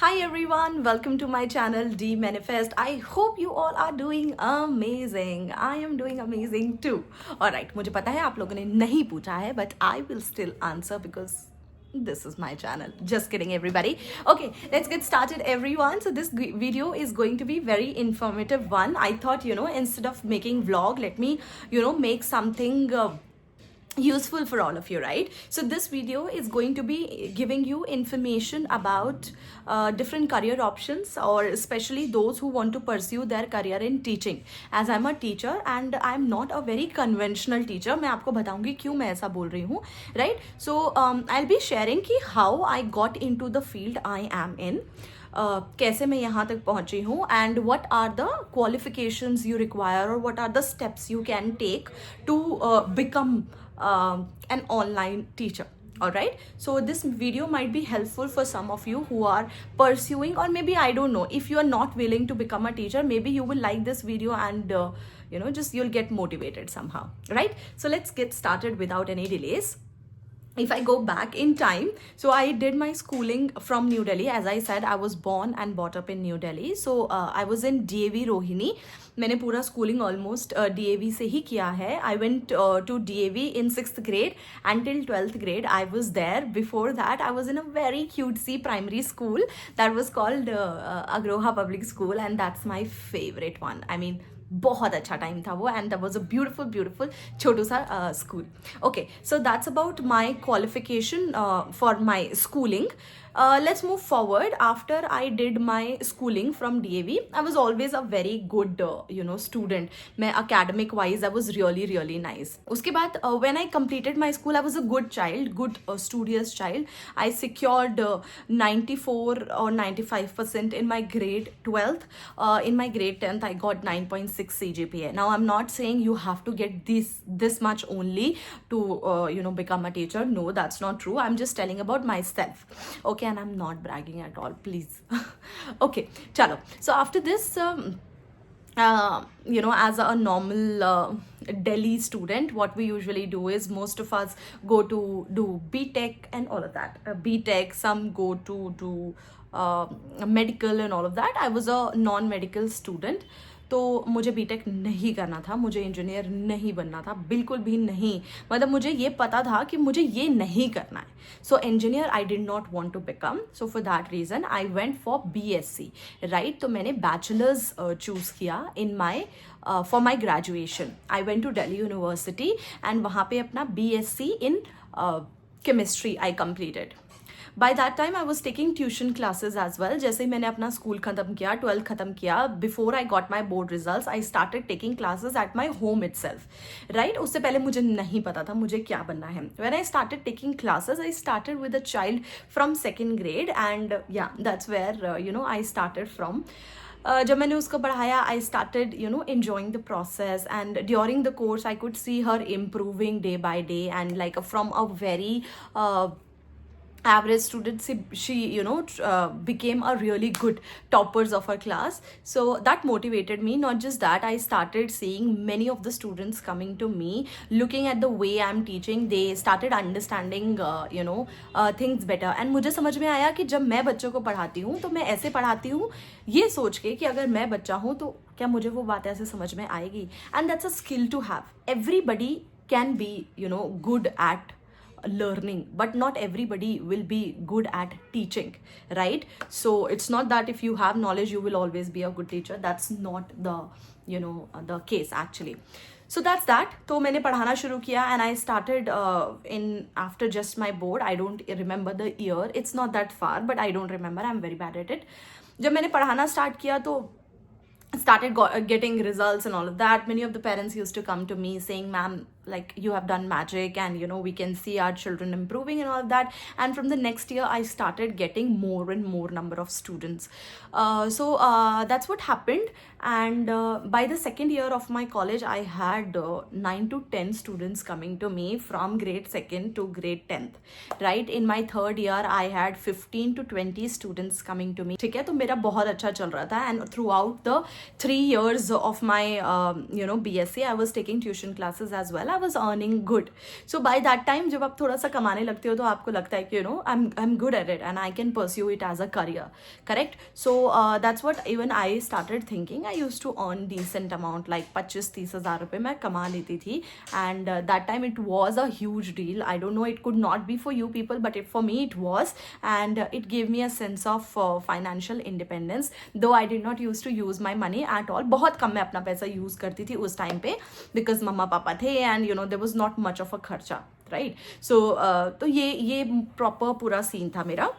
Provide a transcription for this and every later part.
Hi everyone, welcome to my channel D Manifest. I hope you all are doing amazing. I am doing amazing too. Alright, मुझे पता है आप लोगों ने नहीं पूछा है, but I will still answer because this is my channel. Just kidding everybody. Okay, let's get started everyone. So this video is going to be very informative one. I thought, instead of making vlog, let me, make something useful for all of you, right? So this video is going to be giving you information about different career options, or especially those who want to pursue their career in teaching, as I'm a teacher and I'm not a very conventional teacher. मैं आपको बताऊंगी क्यों मैं ऐसा बोल रही हूँ, right? So I'll be sharing कि how I got into the field I am in, कैसे मैं यहाँ तक पहुँची हूँ, and what are the qualifications you require और what are the steps you can take to become an online teacher. All right, so this video might be helpful for some of you who are pursuing, or maybe I don't know, if you are not willing to become a teacher, maybe you will like this video and just you'll get motivated somehow, right? So let's get started without any delays. If I go back in time, so I did my schooling from New Delhi. As I said, I was born and brought up in New Delhi. So I was in DAV Rohini. मैंने पूरा schooling almost DAV से ही किया है. I went to DAV in 6th grade until 12th grade. I was there. Before that, I was in a very cutesy primary school that was called Agroha Public School, and that's my favorite one. I mean, बहुत अच्छा time था वो, and that was a beautiful beautiful छोटू सा school. Okay, so that's about my qualification for my schooling. Let's move forward. After I did my schooling from DAV, I was always a very good student. मैं academic wise I was really really nice. उसके बाद when I completed my school, I was a good child, good studious child. I secured 94 or 95% in my grade 12th. In my grade 10th I got 9.6 CGPA. Now I'm not saying you have to get this much only to become a teacher. No, that's not true. I'm just telling about myself. Okay, and I'm not bragging at all, please. Okay, chalo. So after this, as a normal Delhi student, what we usually do is most of us go to do BTech and all of that. BTech, some go to do medical and all of that. I was a non-medical student. तो मुझे BTech नहीं करना था, मुझे engineer नहीं बनना था, बिल्कुल भी नहीं. मतलब मुझे ये पता था कि मुझे ये नहीं करना है. So engineer I did not want to become. So for that reason I went for BSc, right. तो मैंने बैचलर्स चूज़ किया in my for my graduation. I went to Delhi university and वहाँ पे अपना BSc in chemistry I completed. By that time I was taking tuition classes as well. जैसे ही मैंने अपना school ख़त्म किया, 12th ख़त्म किया, before I got my board results, I started taking classes at my home itself, right? उससे पहले मुझे नहीं पता था मुझे क्या बनना है. When I started taking classes, I started with a child from 2nd grade, and yeah, that's where I started from. जब मैंने उसको पढ़ाया, I started enjoying the process, and during the course I could see her improving day by day, and like from a very average student, she became a really good toppers of her class. So that motivated me. Not just that, I started seeing many of the students coming to me, looking at the way I'm teaching, they started understanding things better. And मुझे समझ में आया कि जब मैं बच्चों को पढ़ाती हूँ तो मैं ऐसे पढ़ाती हूँ ये सोच के कि अगर मैं बच्चा हूँ तो क्या मुझे वो बात ऐसे समझ में आएगी. And that's a skill to have. Everybody can be good at learning, but not everybody will be good at teaching, right? So it's not that if you have knowledge you will always be a good teacher. That's not the the case actually. So that's that. तो मैंने पढ़ाना शुरू किया, and I started in after just my board. I don't remember the year, it's not that far, but I don't remember, I'm very bad at it. जब मैंने पढ़ाना start किया तो started getting results and all of that. Many of the parents used to come to me saying, ma'am, like you have done magic, and we can see our children improving and all of that. And from the next year I started getting more and more number of students. So that's what happened. And by the 2nd year of my college I had 9 to 10 students coming to me from grade 2nd to grade 10th, right? In my 3rd year I had 15 to 20 students coming to me. ठीक है, तो मेरा बहुत अच्छा चल रहा था. And throughout the 3 years of my BSc I was taking tuition classes as well. I was earning good. So by that time जब आप थोड़ा सा कमाने लगते हो तो आपको लगता है कि you know I am good at it and I can pursue it as a career. Correct. So that's what even I started thinking. I use to earn decent amount, like 25-30 हज़ार रुपये मैं कमा लेती थी. And that time it was a huge deal. I don't know, it could not be for you people, but for me it was. And it gave me a sense of financial independence, though I did not use to use my money at all. बहुत कम मैं अपना पैसा use करती थी उस time पे, because मम्मा पापा थे and you know there was not much of a खर्चा, राइट. सो तो ये प्रॉपर पूरा सीन था मेरा.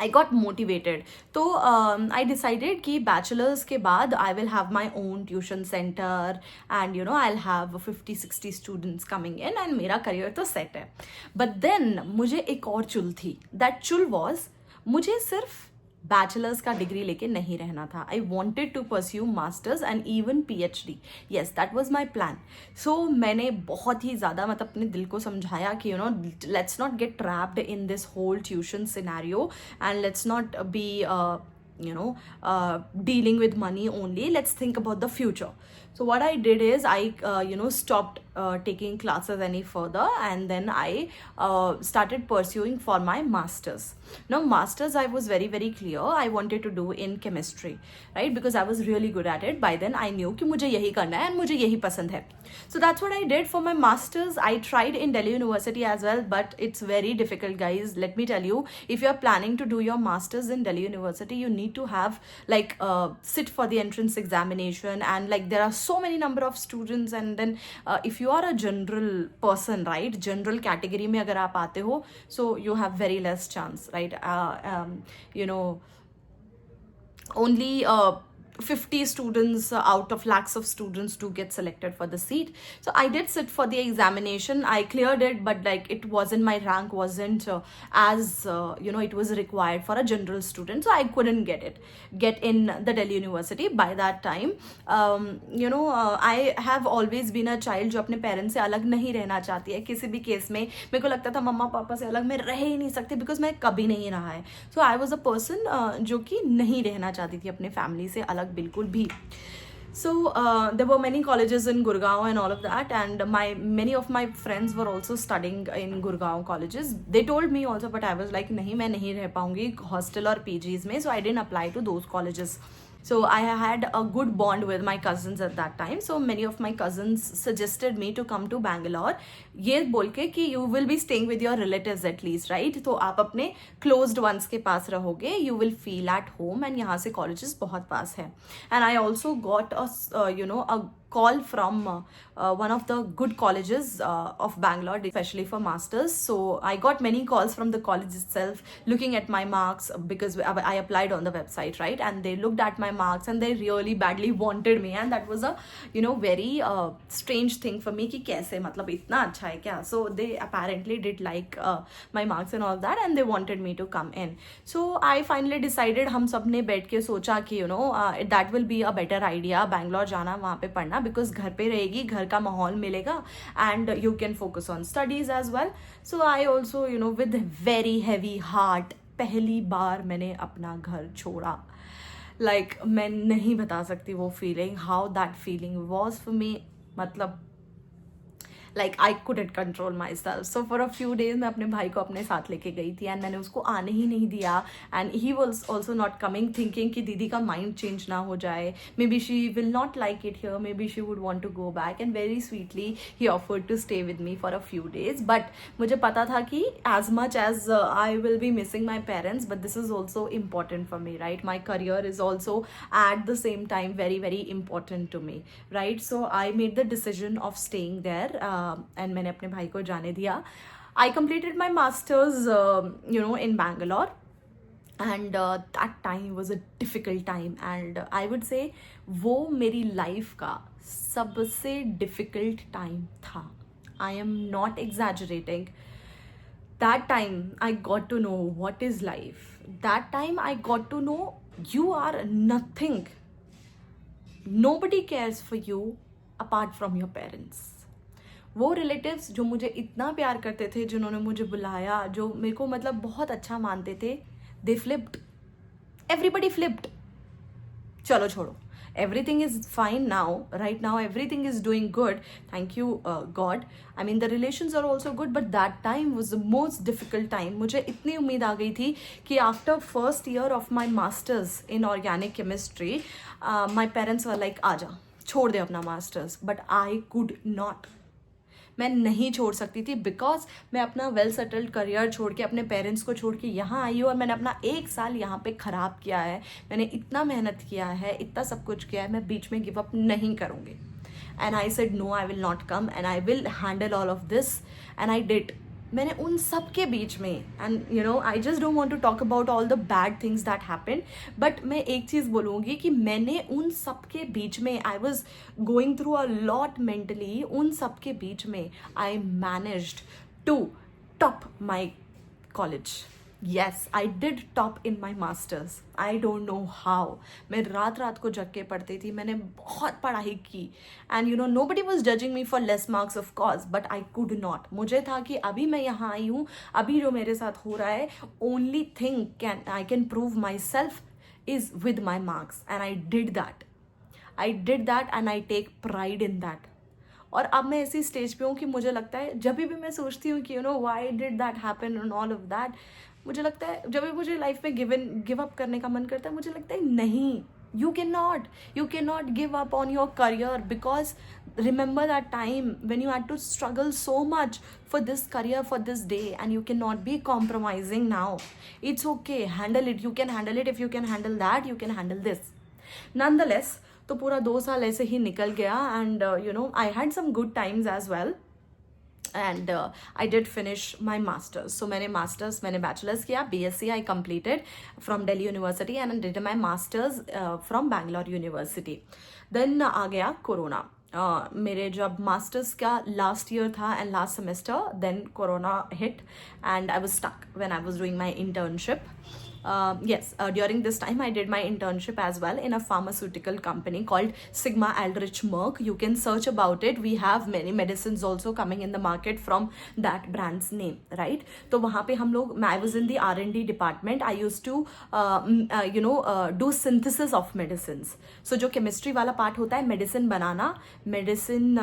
I got motivated. तो आई डिसाइडेड कि बैचलर्स के बाद I will have my own tuition centre and you know I will have 50-60 students coming in and मेरा करियर तो सेट है. बट देन मुझे एक और चुल थी. दैट चुल वॉज, मुझे सिर्फ बैचलर्स का डिग्री लेके नहीं रहना था. I wanted to pursue masters and even PhD. Yes, that was my plan. So मैंने बहुत ही ज़्यादा मतलब अपने दिल को समझाया कि you know let's not get trapped in this whole tuition scenario and let's not be you know dealing with money only. Let's think about the future. So what I did is I stopped taking classes any further, and then I started pursuing for my masters. Now masters, I was very very clear I wanted to do in chemistry, right, because I was really good at it. By then I knew कि मुझे यही करना है and मुझे यही पसंद है. So that's what I did for my masters. I tried in Delhi University as well, but it's very difficult, guys. Let me tell you, if you are planning to do your masters in Delhi University, you need to have like sit for the entrance examination, and like there are so many number of students, and then if you are a general person, right, general category में अगर आप आते हो, so you have very less chance, right. You know, only 50 students out of lakhs of students do get selected for the seat. So I did sit for the examination. I cleared it, but like it wasn't, my rank wasn't as it was required for a general student, so I couldn't get in the Delhi University by that time. I have always been a child जो अपने parents से अलग नहीं रहना चाहती है किसी भी केस में. मेरे को लगता था मम्मा पापा से अलग मैं रह ही नहीं सकती, बिकॉज मैं कभी नहीं रहा है. सो आई वॉज अ पर्सन जो कि नहीं रहना चाहती थी अपने फैमिली से अलग बिल्कुल भी. So there were many colleges in Gurgaon and all of that, and many of my friends were also studying in Gurgaon colleges. They told me also, but I was like नहीं, मैं नहीं रह पाऊंगी hostel और PGs में. So I didn't apply to those colleges. So I had a good bond with my cousins at that time. So many of my cousins suggested me to come to Bangalore, ये बोल के कि you will be staying with your relatives at least, right? तो आप अपने closed ones के पास रहोगे, you will feel at home, and यहाँ से colleges बहुत पास है. And I also got a call from one of the good colleges of Bangalore, especially for masters. So I got many calls from the college itself looking at my marks, because I applied on the website, right, and they looked at my marks and they really badly wanted me, and that was a very strange thing for me कि कैसे, मतलब इतना अच्छा है क्या. So they apparently did like my marks and all that, and they wanted me to come in. So I finally decided, हम सब ने बैठ के सोचा कि that will be a better idea, Bangalore जाना, वहाँ पे पढ़ना, बिकॉज घर पे रहेगी, घर का माहौल मिलेगा, and you can focus on studies as well. So I also with very heavy heart पहली बार मैंने अपना घर छोड़ा. लाइक मैं नहीं बता सकती वो feeling, how that feeling was for me. मतलब like I couldn't control myself. So for a few days मैं अपने भाई को अपने साथ लेके गई थी, and मैंने उसको आने ही नहीं दिया, and he was also not coming, thinking कि दीदी का mind change ना हो जाए, maybe she will not like it here, maybe she would want to go back. And very sweetly he offered to stay with me for a few days. But मुझे पता था कि as much as I will be missing my parents, but this is also important for me, right? My career is also at the same time very very important to me, right? So I made the decision of staying there. And मैंने अपने भाई को जाने दिया. I completed my masters in Bangalore, and that time was a difficult time, and I would say वो मेरी life का सबसे difficult time था. I am not exaggerating. That time I got to know what is life. That time I got to know you are nothing. Nobody cares for you apart from your parents. वो relatives जो मुझे इतना प्यार करते थे, जिन्होंने मुझे बुलाया, जो मेरे को मतलब बहुत अच्छा मानते थे, दे फ्लिप्ड. Everybody flipped. चलो छोड़ो, everything is fine now. Right now everything is doing good, thank you God. I mean the relations are also good, but that time was the most difficult time. मुझे इतनी उम्मीद आ गई थी कि after first year of my masters in organic chemistry, my parents were like आजा छोड़ दे अपना masters, but I could not, मैं नहीं छोड़ सकती थी, बिकॉज मैं अपना वेल सेटल्ड करियर छोड़ के, अपने पेरेंट्स को छोड़ के यहाँ आई हूँ, और मैंने अपना 1 साल यहाँ पे ख़राब किया है, मैंने इतना मेहनत किया है, इतना सब कुछ किया है, मैं बीच में गिव अप नहीं करूँगी. And I said no, I will not come and I will handle all of this, and I did. मैंने उन सब के बीच में, and you know I just don't want to talk about all the bad things that happened, but मैं एक चीज़ बोलूँगी कि मैंने उन सब के बीच में, I was going through a lot mentally, उन सब के बीच में I managed to top my college. Yes, I did top in my masters. I don't know how. मैं रात रात को जग के पढ़ती थी, मैंने बहुत पढ़ाई की, and you know nobody was judging me for less marks of course, but I could not. मुझे था कि अभी मैं यहाँ आई हूँ, अभी जो मेरे साथ हो रहा है, only thing can I can prove myself is with my marks, and I did that. I did that and I take pride in that. और अब मैं ऐसी स्टेज पे हूँ कि मुझे लगता है, जब भी मैं सोचती हूँ कि you know why did that happen and all of that, मुझे लगता है, जब भी मुझे लाइफ में गिव अप करने का मन करता है, मुझे लगता है नहीं, you cannot give up on your career, because remember that time when you had to struggle so much for this career, for this day, and you cannot be compromising now. It's okay, handle it, you can handle it. If you can handle that, you can handle this. Nonetheless, तो पूरा 2 साल ऐसे ही निकल गया, and you know I had some good times as well. And I did finish my masters. So मैंने bachelor's किया, BSc I completed from Delhi University, and I did my masters from Bangalore University. Then आ गया corona. मेरे जब masters का last year था and last semester, then corona hit and I was stuck when I was doing my internship. Yes, during this time I did my internship as well in a pharmaceutical company called Sigma Aldrich Merck. You can search about it. We have many medicines also coming in the market from that brand's name, right? तो वहाँ पे हम लोग, I was in the R&D department. I used to do synthesis of medicines. So जो chemistry वाला part होता है, medicine बनाना, medicine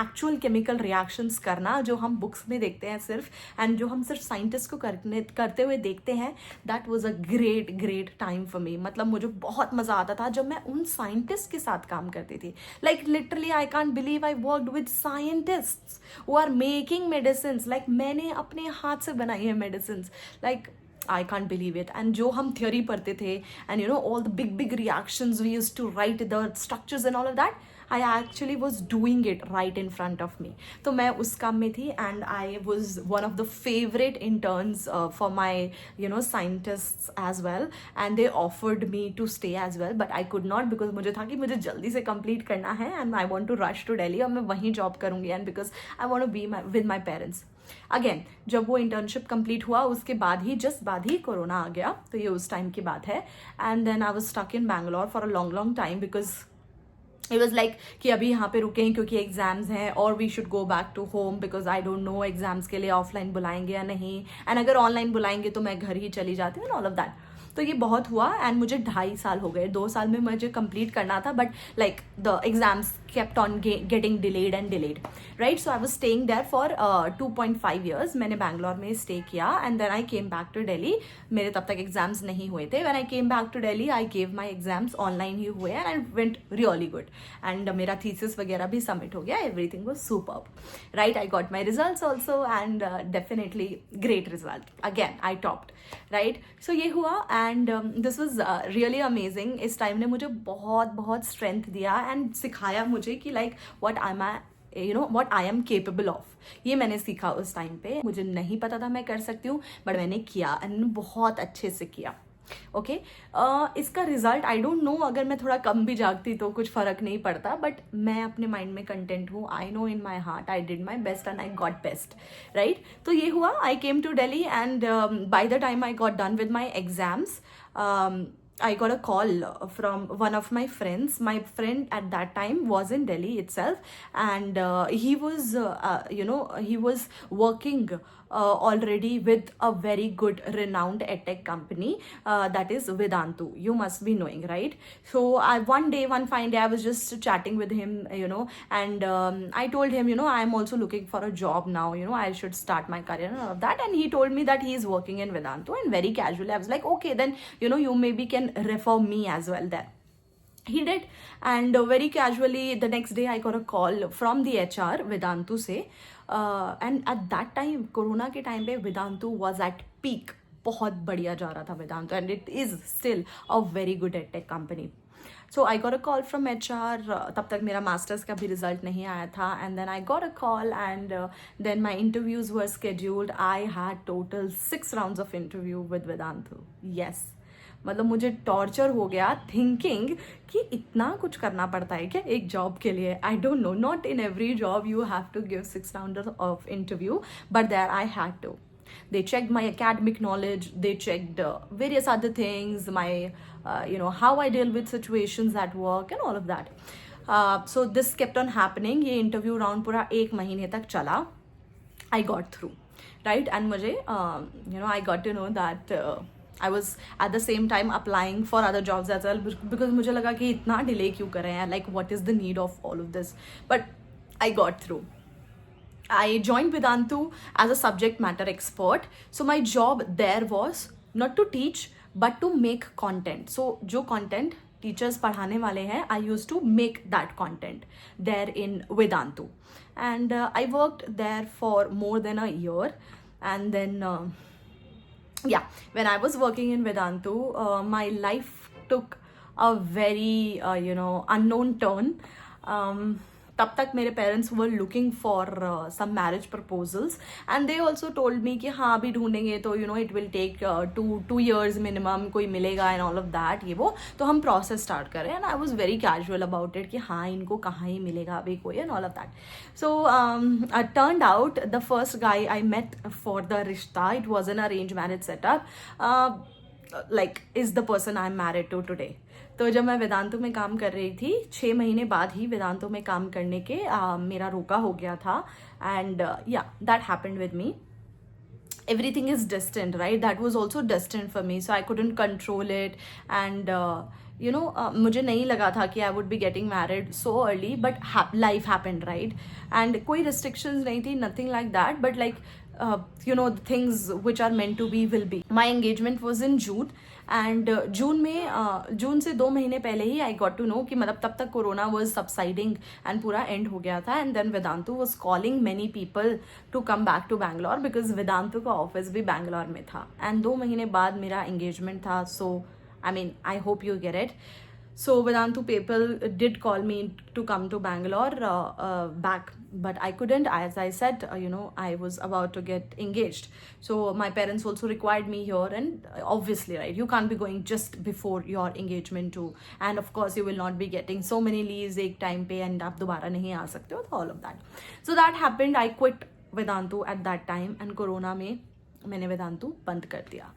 actual chemical reactions करना, जो हम books में देखते हैं सिर्फ, and जो हम सिर्फ scientist को करते हुए देखते हैं. That was a great time for me. मतलब मुझे बहुत मज़ा आता था जब मैं उन साइंटिस्ट के साथ काम करती थी. Like literally I can't believe I worked with scientists who are making medicine. Like मैंने अपने हाथ से बनाई है medicine. Like I can't believe it. And जो हम theory पढ़ते थे, and you know all the big reactions we used to write, the structures and all of that, I actually was doing it right in front of me. तो मैं उस काम में थी, and I was one of the favorite interns for my scientists as well, and they offered me to stay as well, but I could not, because मुझे था कि मुझे जल्दी से complete करना है, and I want to rush to Delhi, और मैं वहीं job करूँगी, and because I want to be with my parents. Again जब वो इंटर्नशिप कंप्लीट हुआ, उसके बाद ही कोरोना आ गया. तो ये उस टाइम की बात है. And then I was stuck in Bangalore for a long time, because it was like कि अभी यहाँ पे रुकें क्योंकि एग्जाम्स हैं, और we should go back to home, because I don't know exams के लिए ऑफलाइन बुलाएंगे या नहीं, एंड अगर ऑनलाइन बुलाएंगे तो मैं घर ही चली जाती हूँ, ऑल ऑफ दैट. तो ये बहुत हुआ, एंड मुझे 2.5 साल हो गए. 2 साल में मुझे कंप्लीट करना था, but like the exams kept on getting delayed, right? So I was staying there for 2.5 years. मैंने बैंगलोर में स्टे किया, and then I came back to Delhi. मेरे तब तक एग्जाम्स नहीं हुए थे. When I came back to Delhi, I gave my exams online ही हुए, and it went really good. And मेरा thesis वगैरह भी submit हो गया. Everything was superb, right? I got my results also, and definitely great result. Again, I topped, right? So ये हुआ, and this was really amazing. इस time ने मुझे बहुत स्ट्रेंथ दिया, and सिखाया मुझे कि like what I am capable of. ये मैंने सीखा उस टाइम पे. मुझे नहीं पता था मैं कर सकती हूँ, बट मैंने किया, एंड बहुत अच्छे से किया. ओके, इसका रिजल्ट आई डोंट नो, अगर मैं थोड़ा कम भी जागती तो कुछ फर्क नहीं पड़ता, बट मैं अपने माइंड में कंटेंट हूँ. I know in my heart I did my best and I got best, right? तो ये हुआ. I came to Delhi, and by the time I got done with my exams, I got a call from one of my friends. My friend at that time was in Delhi itself, and he was working already with a very good renowned edtech company, that is Vedantu. You must be knowing, right? So one fine day, I was just chatting with him, and I told him, I am also looking for a job now, I should start my career and all of that. And he told me that he is working in Vedantu, and very casually I was like, okay, then you maybe can refer me as well there. He did. And very casually the next day I got a call from the HR Vedantu से, and at that time corona के time पे Vedantu was at peak, बहुत बढ़िया जा रहा था Vedantu, and it is still a very good edtech company. So I got a call from HR. तब तक मेरा मास्टर्स का भी रिजल्ट नहीं आया था, and then I got a call, and then my interviews were scheduled. I had total 6 rounds of interview with Vedantu. Yes. मतलब मुझे टॉर्चर हो गया थिंकिंग कि इतना कुछ करना पड़ता है क्या एक जॉब के लिए. आई don't no, not in every job you have to give 6 rounds of interview, but there I had to. They checked my academic knowledge, they checked various other things, my how I deal with situations at work and all of that. So this kept on happening. ये interview round पूरा 1 महीने तक चला. I got through, right? And मुझे I got to know that I was at the same time applying for other jobs as well, because मुझे लगा कि इतना delay क्यों कर रहे हैं, like what is the need of all of this. But I got through. I joined Vedantu as a subject matter expert. So my job there was not to teach but to make content. So जो content teachers पढ़ाने वाले हैं, I used to make that content there in Vedantu. And I worked there for more than a year. And then when I was working in Vedantu, my life took a very unknown turn. तब तक मेरे parents were looking for some marriage proposals, and they also told me कि हाँ अभी ढूंढेंगे तो it will take 2 years minimum, कोई मिलेगा एंड ऑल ऑफ दैट, ये वो. तो हम प्रोसेस स्टार्ट करें, and I was very casual about it कि हाँ इनको कहाँ ही मिलेगा अभी कोई, and all of that. So turned out the first guy I met for the रिश्ता, it was an arrange marriage setup, like is the person I'm married to today. तो जब मैं वेदांतु में काम कर रही थी, 6 महीने बाद ही वेदांतु में काम करने के मेरा रोका हो गया था, and that happened with me. Everything is destined, right? That was also destined for me, so I couldn't control it. And मुझे नहीं लगा था कि I would be getting married so early, but life happened, right? And कोई restrictions नहीं थी, nothing like that, but like the things which are meant to be will be. My engagement was in June, and जून से 2 महीने पहले ही I got to know कि मतलब तब तक कोरोना was subsiding and पूरा end हो गया था, and then Vedantu was calling many people to come back to Bangalore because Vedantu का office भी Bangalore में था, and 2 महीने बाद मेरा engagement था. So I mean, I hope you get it. So Vedantu people did call me to come to Bangalore back, but I couldn't. As I said, I was about to get engaged. So my parents also required me here, and obviously, right, you can't be going just before your engagement too. And of course, you will not be getting so many leaves एक time पे, and आप दोबारा नहीं आ सकते हो, all of that. So that happened. I quit Vedantu at that time, and Corona में मैंने Vedantu बंद कर दिया.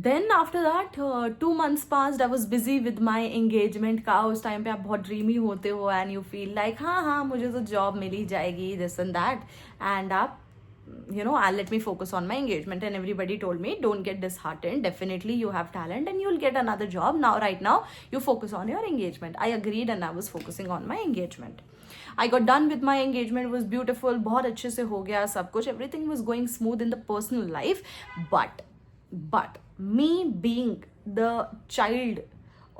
Then after that 2 months passed. I was busy with my engagement का. उस टाइम पे आप बहुत ड्रीमी होते हो, and you feel like हाँ मुझे तो जॉब मिल ही जाएगी, this and that, and आप I'll let me focus on my engagement. And everybody told me, don't get disheartened, definitely you have talent and you'll get another job. Now right now you focus on your engagement. I agreed, and I was focusing on my engagement. I got done with my engagement. It was beautiful, बहुत अच्छे से हो गया सब कुछ, everything was going smooth in the personal life. But me being the child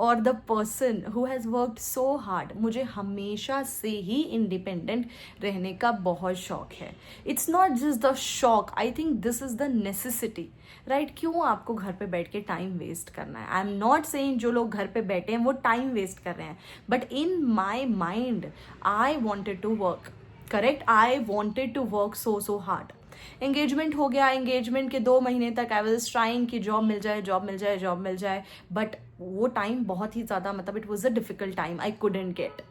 or the person who has worked so hard, मुझे हमेशा से ही इंडिपेंडेंट रहने का बहुत शौक है. इट्स नॉट जस्ट द शौक, I think this is the necessity, right? क्यों आपको घर पे बैठ के टाइम वेस्ट करना है? आई एम नॉट सेइंग जो लोग घर पे बैठे हैं वो टाइम वेस्ट कर रहे हैं, but in my mind I wanted to work, correct? I wanted to work so hard. Engagement हो गया, एंगेजमेंट के 2 महीने तक आई वाज ट्राइंग कि जॉब मिल जाए, बट वो टाइम बहुत ही ज़्यादा, मतलब it was a difficult time. I couldn't get,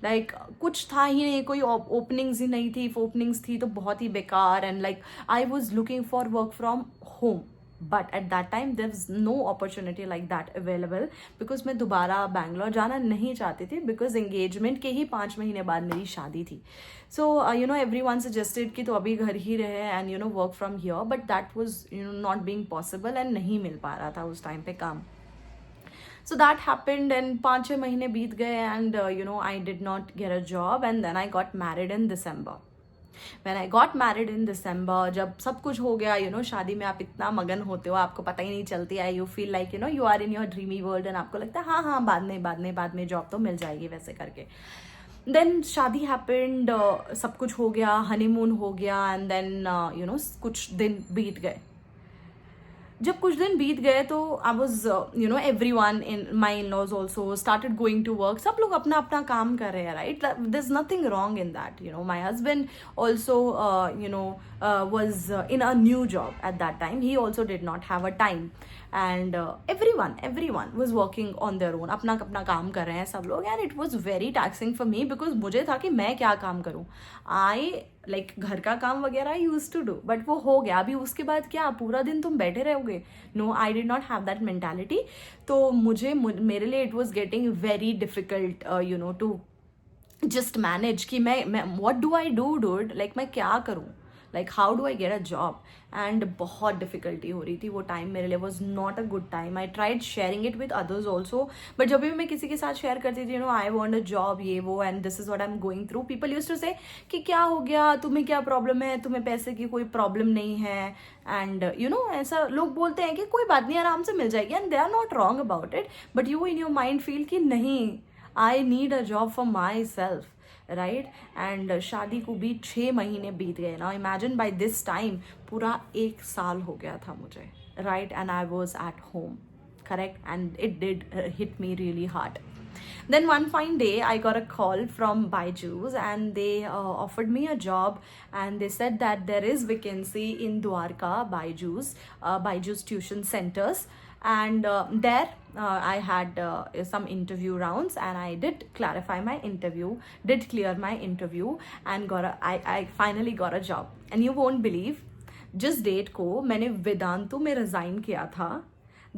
like कुछ था ही नहीं, कोई ओपनिंग्स ही नहीं थी. ओपनिंग्स थी तो बहुत ही बेकार, and like I was looking for work from home. But at that time there is no opportunity like that available, because मैं दोबारा बैंगलोर जाना नहीं चाहती थी, बिकॉज एंगेजमेंट के ही 5 महीने बाद मेरी शादी थी. So you know every one suggested कि तो अभी घर ही रहे and you no work from here, but that was you no not being possible and नहीं मिल पा रहा था उस टाइम पे काम. So that happened and 5-6 महीने बीत गए and you know I did not get a job and then I got married in December. When I got married in December, जब सब कुछ हो गया, you know शादी में आप इतना मगन होते हो, आपको पता ही नहीं चलती है, you feel like you know you are in your dreamy world and आपको लगता है हाँ हाँ बाद में जॉब तो मिल जाएगी वैसे करके. देन शादी हैपेंड, सब कुछ हो गया, हनीमून हो गया एंड देन यू नो कुछ दिन बीत गए. जब कुछ दिन बीत गए तो I was you know everyone in my in laws also started going to work. सब लोग अपना अपना काम कर रहे हैं, right. There is nothing wrong in that. You know my husband also you know was in a new job at that time. He also did not have a time and everyone was working on their own. अपना अपना काम कर रहे हैं सब लोग and it was very taxing for me because मुझे था कि मैं क्या काम करूँ. I like घर का काम वगैरह I used to do, but वो हो गया. अभी उसके बाद क्या पूरा दिन तुम बैठे रहोगे? No, I did not have that mentality. तो मेरे लिए it was getting very difficult you know to just manage कि मैं what do I do dude, like मैं क्या करूँ, like how do I get a job. And बहुत difficulty हो रही थी वो टाइम मेरे लिए. Was not a good time. I tried sharing it with others also, but जब भी मैं किसी के साथ शेयर करती थी, you know I want a job ये वो and this is what I am going through, people used to say कि क्या हो गया, तुम्हें क्या प्रॉब्लम है, तुम्हें पैसे की कोई प्रॉब्लम नहीं है. एंड यू नो ऐसा लोग बोलते हैं कि कोई बात नहीं आराम से मिल जाएगी and they are not wrong about it, but you in your mind feel कि नहीं, I need a job for myself, right. And शादी को भी 6 महीने बीत गए ना. इमेजिन बाय दिस टाइम पूरा 1 साल हो गया था मुझे, right. And I was at home, correct, and it did hit me really hard. Then one fine day, I got a call from Byju's and they offered me a job and they said that there is vacancy in Dwarka, Byju's tuition centers. And there I had some interview rounds and I did clarify my interview, did clear my interview and I finally got a job. And you won't believe, जिस date को मैंने वेदांतु में resign किया था,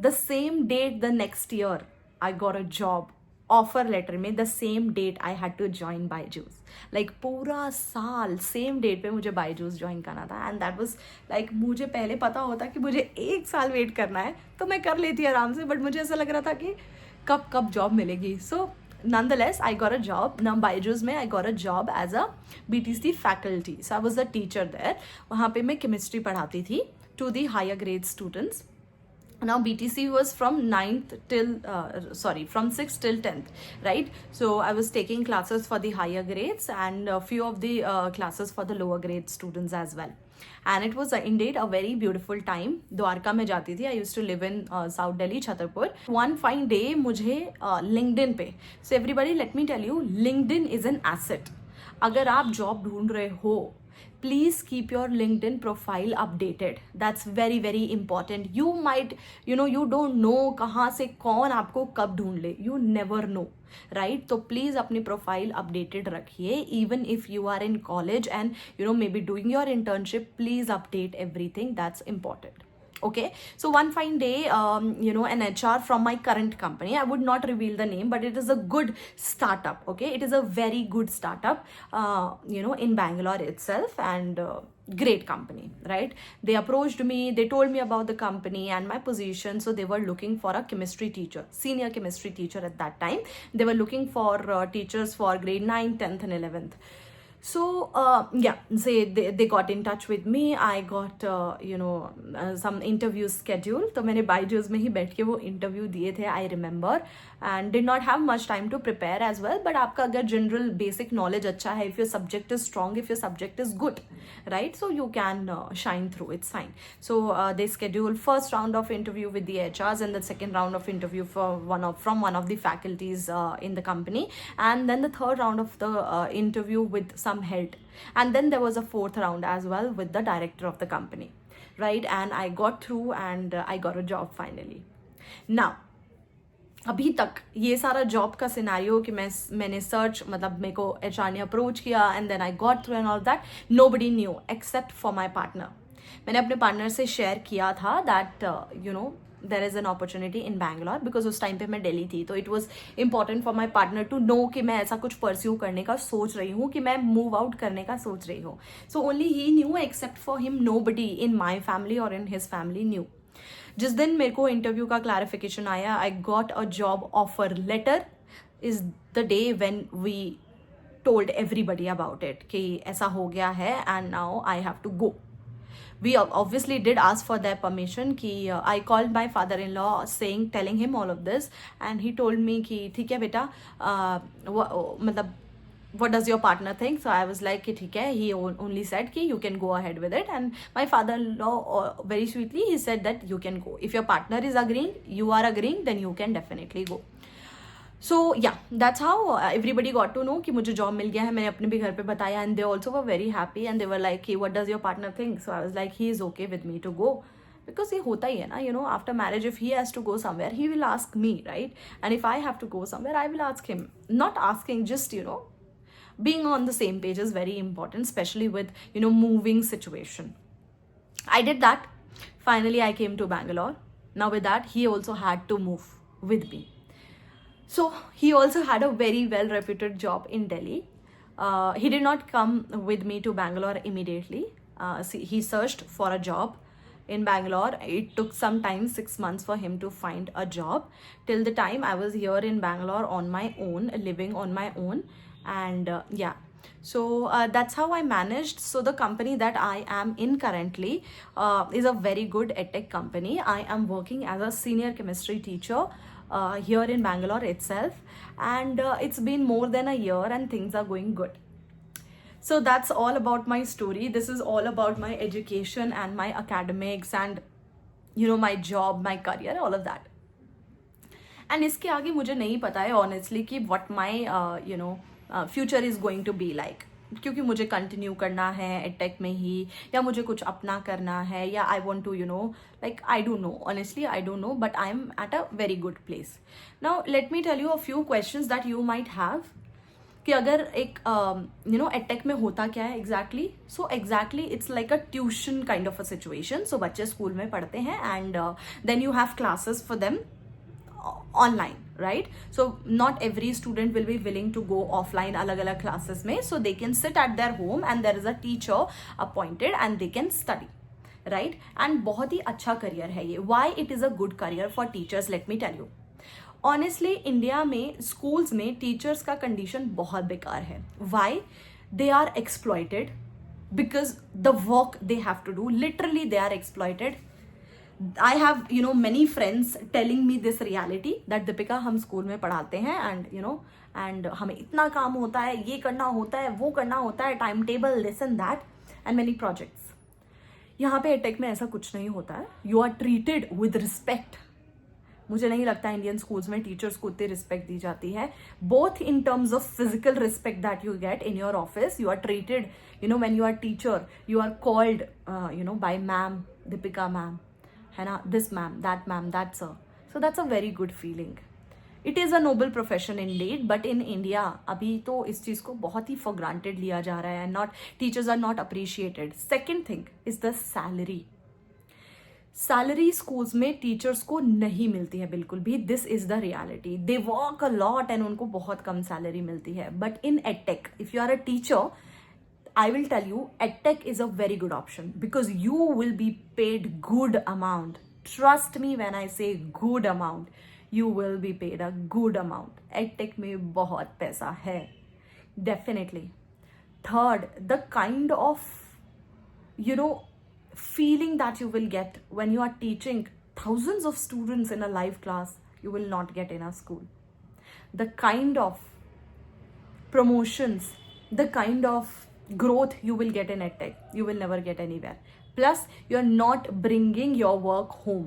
the same date the next year I got a job. Offer letter में the same date I had to join Byju's. Like पूरा साल same date पे मुझे बायजूस ज्वाइन करना था एंड दैट वाज लाइक मुझे पहले पता होता कि मुझे 1 साल वेट करना है तो मैं कर लेती आराम से, बट मुझे ऐसा लग रहा था कि कब जॉब मिलेगी. सो nonetheless I got a job. Now Byju's में I got a job as a BTC faculty. So I was a teacher there. वहाँ पे मैं केमिस्ट्री पढ़ाती थी to the higher grade students. Now BTC was from 9th till from 6th till 10th, right. So I was taking classes for the higher grades and a few of the classes for the lower grade students as well. And it was indeed a very beautiful time. Dwarka में जाती थी. I used to live in South Delhi, Chhatarpur. One fine day मुझे LinkedIn पे, so everybody let me tell you, LinkedIn is an asset. अगर आप job ढूंढ रहे हो, please keep your LinkedIn profile updated. That's very very important. You might, you know, you don't know कहाँ से कौन आपको कब ढूंढ ले. You never know, right? तो please अपनी प्रोफाइल अपडेटेड रखिए. Even if you are in college and you know maybe doing your internship, please update everything. That's important. Okay, so one fine day, you know, an HR from my current company, I would not reveal the name, but it is a good startup. Okay, it is a very good startup, you know, in Bangalore itself, and great company, right. They approached me, they told me about the company and my position. So they were looking for a chemistry teacher, senior chemistry teacher at that time. They were looking for teachers for grade 9, 10th and 11th. So yeah, they got in touch with me. I got you know some interviews scheduled. तो मैंने Byju's में ही बैठ के वो interview दिए थे, I remember, and did not have much time to prepare as well. But आपका अगर general basic knowledge अच्छा है, if your subject is strong, if your subject is good, right, so you can shine through. It's fine. So they scheduled first round of interview with the HRs and the second round of interview from one of the faculties in the company, and then the third round of the interview with some head, and then there was a 4th round as well with the director of the company, right. And I got through and I got a job finally. Now अभी तक ये सारा job का scenario कि मैंने search, मतलब मेरे को HR ने अप्रोच किया and then I got through and all that, nobody knew except for my partner. मैंने अपने पार्टनर से शेयर किया था that you know there is an opportunity in Bangalore, because उस टाइम पे मैं दिल्ली थी, तो it was important for my partner to know कि मैं ऐसा कुछ परस्यू करने का सोच रही हूँ, कि मैं मूव आउट करने का सोच रही हूँ. सो ओनली ही knew, except for him nobody in my family और इन हिज फैमिली न्यू. जिस दिन मेरे को इंटरव्यू का क्लैरिफिकेशन आया, I got a job offer letter, is the day when we told everybody about it कि ऐसा हो गया है and now I have to go. We obviously did ask for their permission कि I called my father-in-law telling him all of this, and he told me कि ठीक है बेटा, मतलब what does your partner think? So I was like कि ठीक है. He only said कि you can go ahead with it, and my father-in-law very sweetly he said that you can go if your partner is agreeing, you are agreeing, then you can definitely go. So yeah that's how everybody got to know कि मुझे job मिल गया है. मैंने अपने भी घर पे बताया, and they also were very happy, and they were like कि what does your partner think. So I was like he is okay with me to go, because ये होता ही है ना, you know, after marriage if he has to go somewhere he will ask me, right? And if I have to go somewhere I will ask him. Not asking, just you know, being on the same page is very important, especially with, you know, moving situation. I did that. Finally I came to Bangalore. Now with that he also had to move with me. So he also had a very well reputed job in Delhi. He did not come with me to Bangalore immediately. He searched for a job in Bangalore. It took some time, 6 months, for him to find a job. Till the time I was here in Bangalore on my own, living on my own. And yeah, so that's how I managed. So the company that I am in currently is a very good edtech company. I am working as a senior chemistry teacher here in Bangalore itself, and it's been more than a year and things are going good. So that's all about my story. This is all about my education and my academics and, you know, my job, my career, all of that. And इसके आगे मुझे नहीं पता है honestly कि what my you know future is going to be like, क्योंकि मुझे continue करना है एडटेक में ही, या मुझे कुछ अपना करना है, yeah I want to, you know, like I don't know, honestly I don't know, but I am at a very good place. Now let me tell you a few questions that you might have, कि अगर एक you know edtech में होता क्या है exactly. So exactly it's like a tuition kind of a situation. So बच्चे school में पढ़ते हैं and then you have classes for them online, right? So not every student will be willing to go offline alag alag classes mein, so they can sit at their home and there is a teacher appointed and they can study, right? And बहुत ही अच्छा career है ये. Why it is a good career for teachers, let me tell you. Honestly India में schools में teachers का condition बहुत बेकार है. Why? They are exploited because the work they have to do, literally they are exploited. I have, you know, many friends telling me this reality that Deepika हम school में पढ़ाते हैं and you know, and हमें इतना काम होता है, ये करना होता है, वो करना होता है, time table, this and that, and many projects. यहाँ पे एडटेक में ऐसा कुछ नहीं होता है. You are treated with respect. मुझे नहीं लगता इंडियन स्कूल्स में टीचर्स को उतनी रिस्पेक्ट दी जाती है. Both in terms of physical respect that you get in your office, you are treated, you know, when you are teacher you are called you know by ma'am, Deepika ma'am, है ना, this ma'am, that sir. So that's a very good feeling. It is a noble profession indeed, but in India अभी तो इस चीज़ को बहुत ही for granted लिया जा रहा है. Not, teachers are not appreciated. Second thing is the salary. Salary schools में टीचर्स को नहीं मिलती है बिल्कुल भी. This is the reality. They work a lot and उनको बहुत कम सैलरी मिलती है. But in edtech, if you are a teacher, I will tell you, EdTech is a very good option because you will be paid good amount. Trust me when I say good amount, you will be paid a good amount. EdTech में बहुत पैसा है, definitely. Third, the kind of, you know, feeling that you will get when you are teaching thousands of students in a live class, you will not get in a school. The kind of promotions, the kind of growth you will get in edtech, you will never get anywhere. Plus you are not bringing your work home.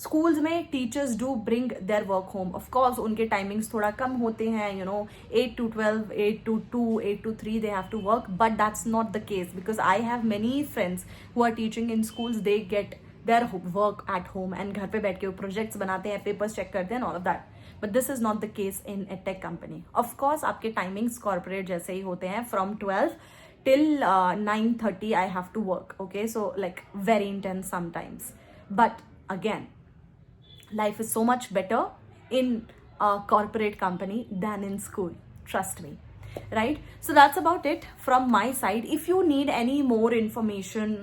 Schools में teachers do bring their work home. Of course उनके timings थोड़ा कम होते हैं, you know, 8 to 12, 8 to 2, 8 to 3 they have to work, but that's not the case because I have many friends who are teaching in schools. They get their work at home and घर पे बैठ के वो projects बनाते हैं, papers check करते हैं, all of that. But this is not the case in edtech company. Of course आपके timings corporate जैसे ही होते हैं, from 12 till 9:30 I have to work. Okay, so like very intense sometimes. But again, life is so much better in a corporate company than in school. Trust me. Right? So that's about it from my side. If you need any more information,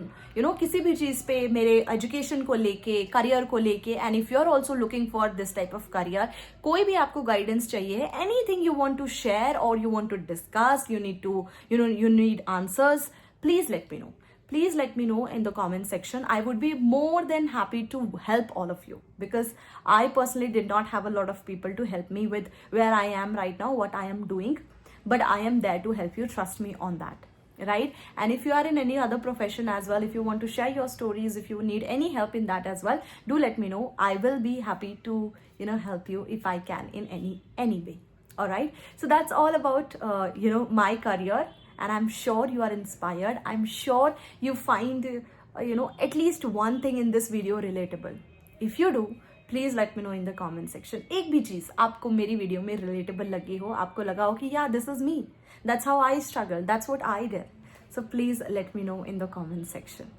किसी भी चीज़ पे मेरे education को लेके, career को लेके, and if you are also looking for this type of career, कोई भी आपको गाइडेंस चाहिए, anything you want to share और you want to discuss, you need answers, please let me know. Please let me know in the comment section. I would be more than happy to help all of you, because I personally did not have a lot of people to help me with where I am right now, what I am doing, but I am there to help you. Trust me on that. Right? And if you are in any other profession as well, if you want to share your stories, if you need any help in that as well, do let me know. I will be happy to help you if I can in any way. All right, so that's all about my career, and I'm sure you are inspired. I'm sure you find at least one thing in this video relatable. If you do, please let me know in the comment section. एक भी चीज आपको मेरी video में relatable लगी हो, आपको लगा हो कि या this is me, that's how I struggle, that's what I did, so please let me know in the comment section.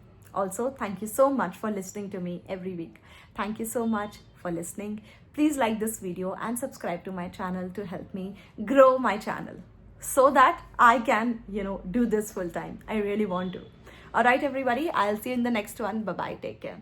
Also, thank you so much for listening to me every week. Thank you so much for listening. Please like this video and subscribe to my channel to help me grow my channel so that I can do this full time. I really want to. All right everybody, I'll see you in the next one. Bye bye, take care.